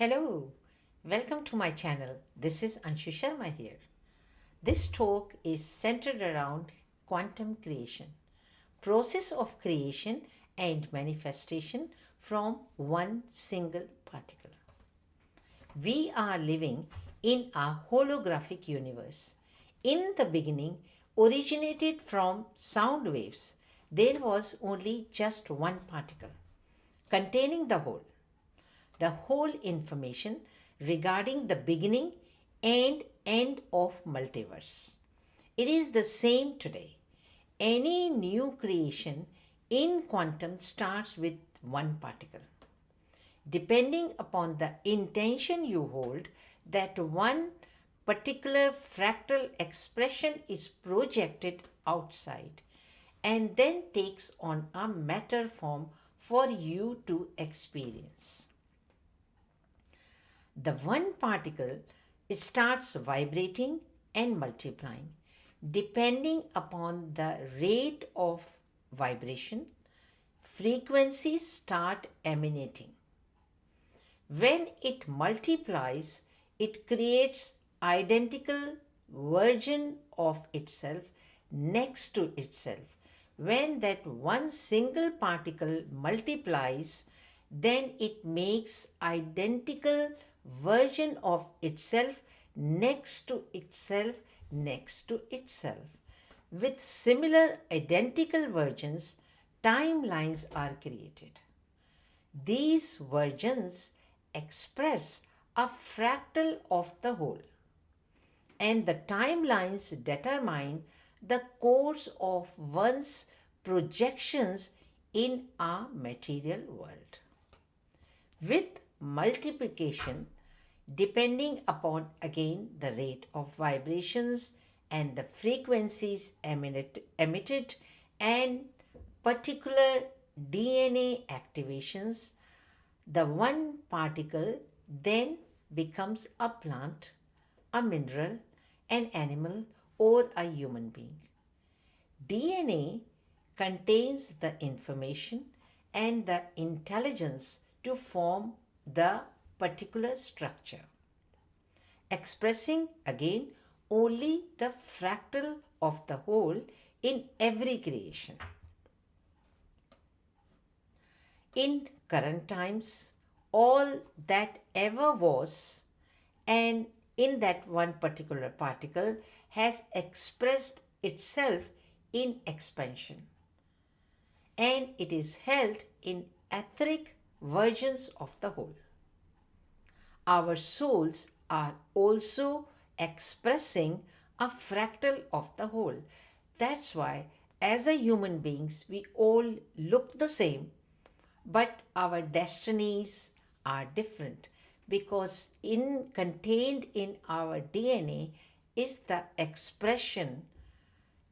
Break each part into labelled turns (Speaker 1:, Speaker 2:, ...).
Speaker 1: Hello, welcome to my channel. This is Anshu Sharma here. This talk is centered around quantum creation, process of creation and manifestation from one single particle. We are living in a holographic universe. In the beginning, originated from sound waves, there was only just one particle containing the whole information regarding the beginning and end of multiverse. It is the same today. Any new creation in quantum starts with one particle. Depending upon the intention you hold, that one particular fractal expression is projected outside and then takes on a matter form for you to experience. The one particle starts vibrating and multiplying. Depending upon the rate of vibration, frequencies start emanating. When it multiplies, it creates identical version of itself next to itself. When that one single particle multiplies, then it makes identical version of itself next to itself next to itself. With similar identical versions, timelines are created. These versions express a fractal of the whole, and the timelines determine the course of one's projections in a material world. With multiplication, depending upon again the rate of vibrations and the frequencies emitted and particular DNA activations, the one particle then becomes a plant, a mineral, an animal, or a human being. DNA contains the information and the intelligence to form the particular structure, expressing again only the fractal of the whole in every creation. In current times, all that ever was and in that one particular particle has expressed itself in expansion, and it is held in etheric versions of the whole. Our souls are also expressing a fractal of the whole. That's why, as a human beings, we all look the same, but our destinies are different because contained in our DNA is the expression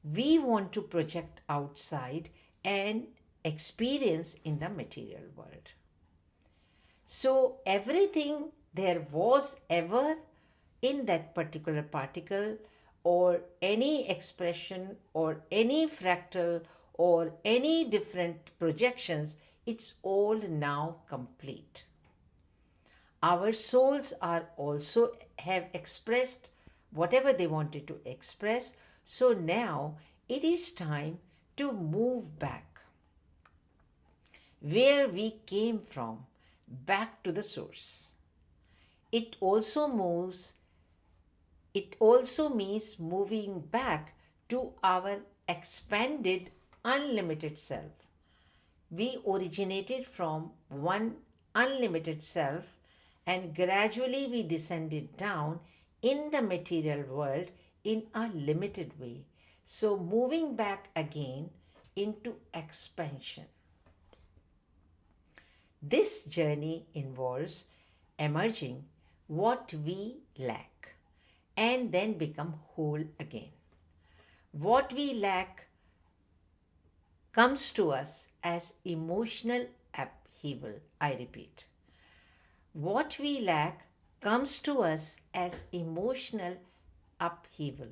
Speaker 1: we want to project outside and experience in the material world. So everything there was ever in that particular particle or any expression or any fractal or any different projections, it's all now complete. Our souls are also have expressed whatever they wanted to express. So now it is time to move back where we came from, back to the source. It also means moving back to our expanded unlimited self. We originated from one unlimited self and gradually we descended down in the material world in a limited way. So moving back again into expansion. This journey involves emerging what we lack and then become whole again. What we lack comes to us as emotional upheaval. I repeat. What we lack comes to us as emotional upheaval,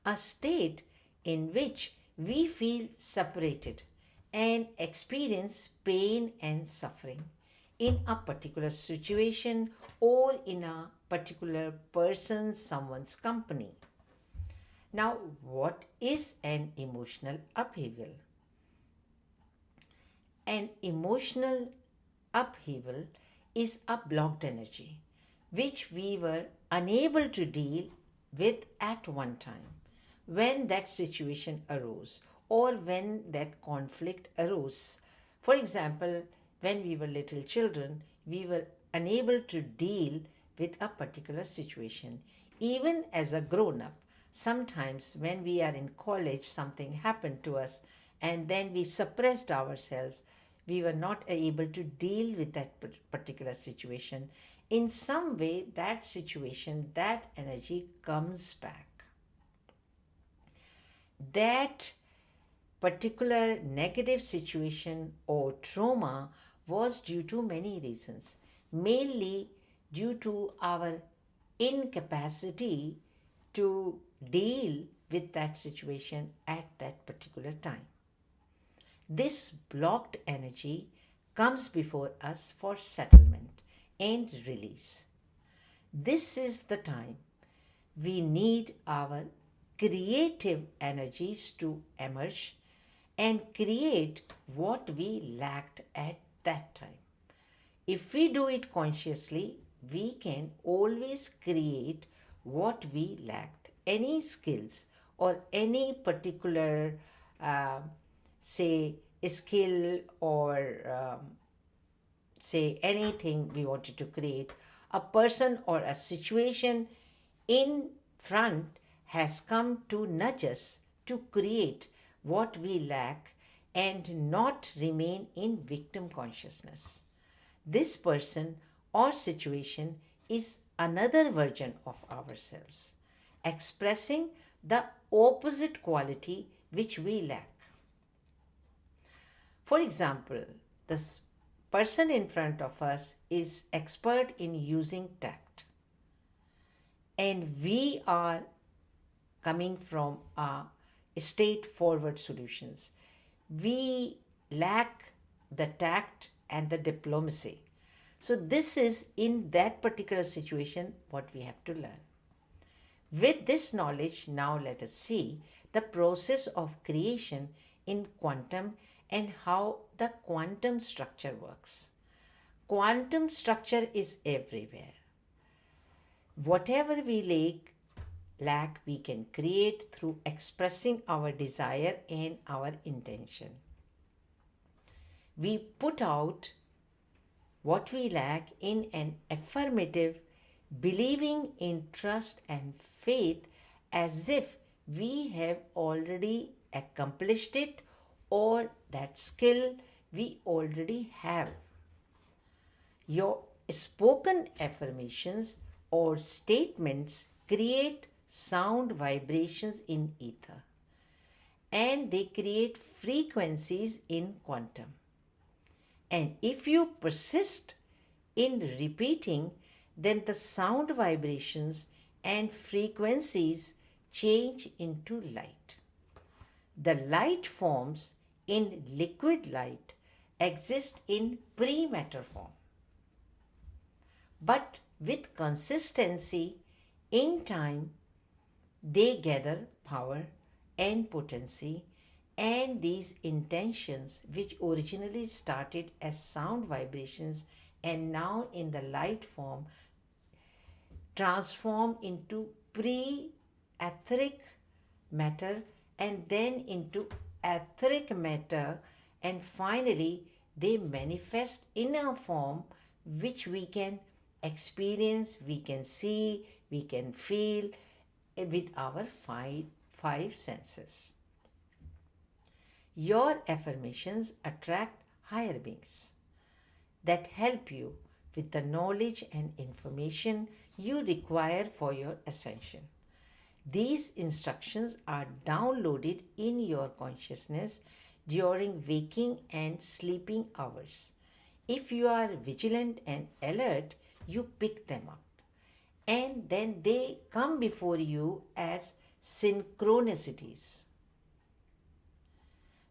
Speaker 1: a state in which we feel separated and experience pain and suffering. in a particular situation or in a particular person, someone's company. Now, what is an emotional upheaval? An emotional upheaval is a blocked energy which we were unable to deal with at one time when that situation arose or when that conflict arose. For example, when we were little children, we were unable to deal with a particular situation. Even as a grown up, sometimes when we are in college, something happened to us and then we suppressed ourselves. We were not able to deal with that particular situation. In some way, that situation, that energy comes back. That particular negative situation or trauma was due to many reasons, mainly due to our incapacity to deal with that situation at that particular time. This blocked energy comes before us for settlement and release. This is the time we need our creative energies to emerge and create what we lacked at that time. If we do it consciously, we can always create what we lacked. Any skills or any particular, uh, say, skill or say anything we wanted to create, a person or a situation in front has come to nudge us to create what we lack and not remain in victim consciousness. This person or situation is another version of ourselves, expressing the opposite quality which we lack. For example, this person in front of us is expert in using tact, and we are coming from straightforward solutions. We lack the tact and the diplomacy. So, this is in that particular situation what we have to learn. With this knowledge, now let us see the process of creation in quantum and how the quantum structure works. Quantum structure is everywhere. Whatever we lack, we can create through expressing our desire and our intention. We put out what we lack in an affirmative, believing in trust and faith as if we have already accomplished it or that skill we already have. Your spoken affirmations or statements create sound vibrations in ether and they create frequencies in quantum. And if you persist in repeating, then the sound vibrations and frequencies change into light. The light forms in liquid light exist in pre-matter form. But with consistency in time, they gather power and potency, and these intentions, which originally started as sound vibrations and now in the light form, transform into pre etheric matter and then into etheric matter, and finally they manifest in a form which we can experience, we can see, we can feel with our five senses. Your affirmations attract higher beings that help you with the knowledge and information you require for your ascension. These instructions are downloaded in your consciousness during waking and sleeping hours. If you are vigilant and alert, you pick them up. And then they come before you as synchronicities.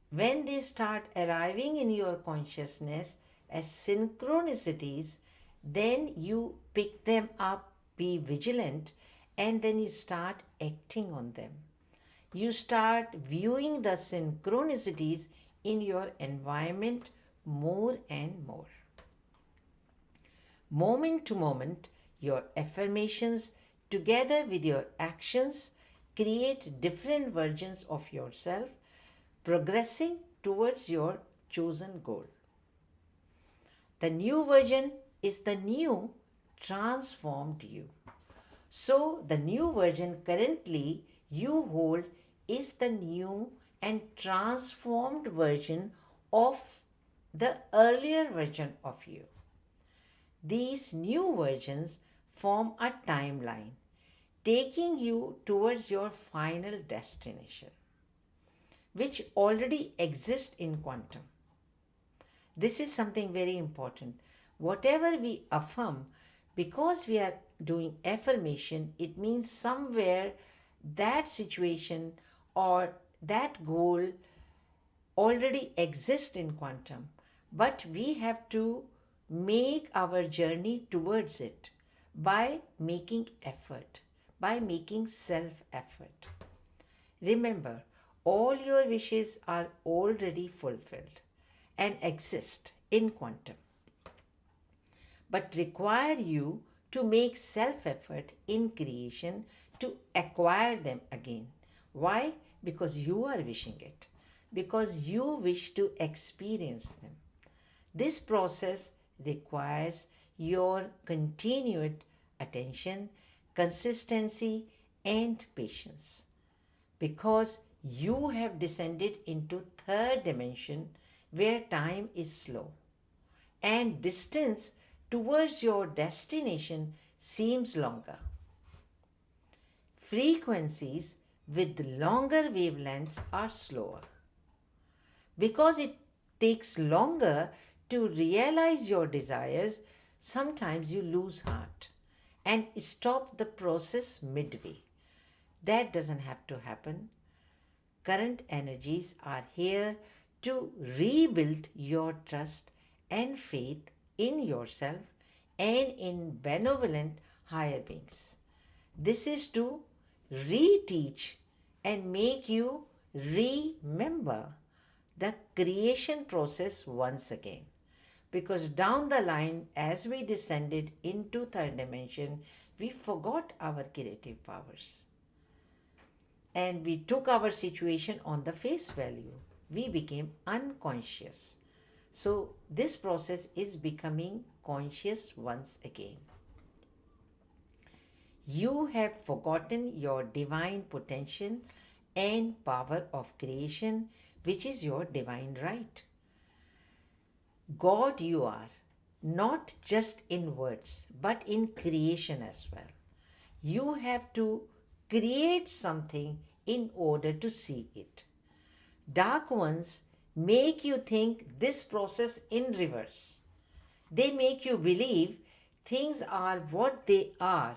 Speaker 1: When they start arriving in your consciousness as synchronicities, then you pick them up, be vigilant, and then you start acting on them. You start viewing the synchronicities in your environment more and more. Moment to moment, your affirmations together with your actions create different versions of yourself progressing towards your chosen goal. The new version is the new transformed you. So, the new version currently you hold is the new and transformed version of the earlier version of you. These new versions form a timeline taking you towards your final destination, which already exists in quantum. This is something very important. Whatever we affirm, because we are doing affirmation, it means somewhere that situation or that goal already exists in quantum, but we have to make our journey towards it by making effort, by making self effort. Remember, all your wishes are already fulfilled and exist in quantum, but require you to make self effort in creation to acquire them again. Why? Because you are wishing it, because you wish to experience them. This process requires your continued attention, consistency, and patience because you have descended into third dimension where time is slow and distance towards your destination seems longer. Frequencies with longer wavelengths are slower. Because it takes longer to realize your desires, sometimes you lose heart and stop the process midway. That doesn't have to happen. Current energies are here to rebuild your trust and faith in yourself and in benevolent higher beings. This is to reteach and make you remember the creation process once again. Because down the line, as we descended into third dimension, we forgot our creative powers. And we took our situation on the face value. We became unconscious. So, this process is becoming conscious once again. You have forgotten your divine potential and power of creation, which is your divine right. God, you are, not just in words, but in creation as well. You have to create something in order to see it. Dark ones make you think this process in reverse. They make you believe things are what they are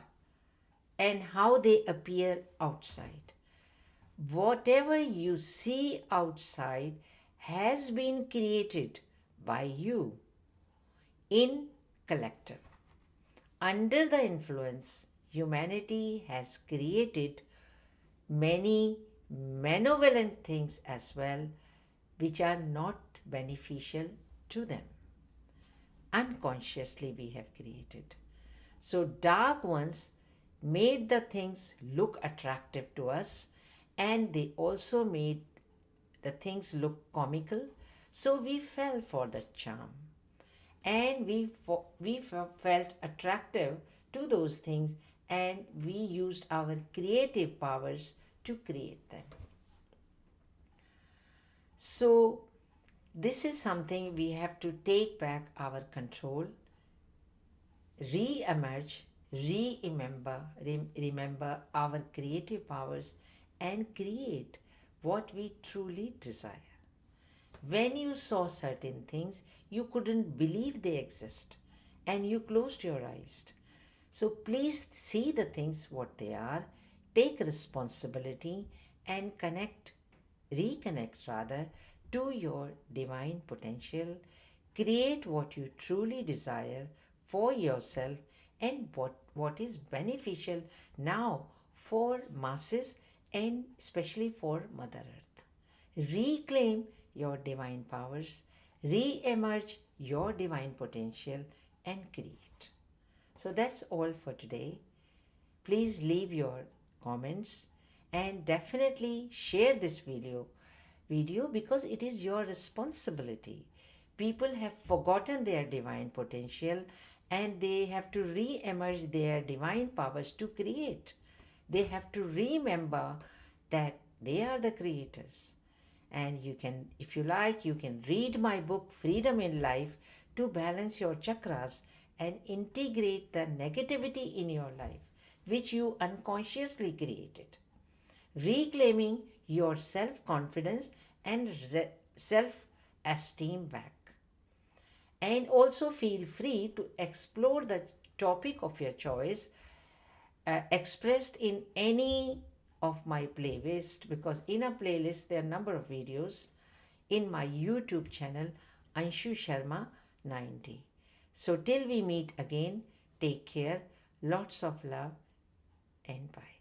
Speaker 1: and how they appear outside. Whatever you see outside has been created by you in collective. Under the influence, humanity has created many malevolent things as well, which are not beneficial to them. Unconsciously, we have created. So, dark ones made the things look attractive to us, and they also made the things look comical. So, we fell for the charm and we felt attractive to those things, and we used our creative powers to create them. So, this is something we have to take back our control, re-emerge, remember our creative powers, and create what we truly desire. When you saw certain things, you couldn't believe they exist and you closed your eyes. So please see the things what they are, take responsibility and reconnect rather to your divine potential, Create what you truly desire for yourself and what is beneficial now for masses and especially for Mother Earth. Reclaim your divine powers, re emerge your divine potential, and create. So that's all for today. Please leave your comments and definitely share this video because it is your responsibility. People have forgotten their divine potential and they have to re-emerge their divine powers to create. They have to remember that they are the creators. And you can, if you like, you can read my book Freedom in Life to balance your chakras and integrate the negativity in your life which you unconsciously created, reclaiming your self confidence and self esteem back. And also feel free to explore the topic of your choice expressed in any of my playlist, because in a playlist there are a number of videos in my YouTube channel Anshu Sharma 90. So till we meet again, take care, lots of love, and bye.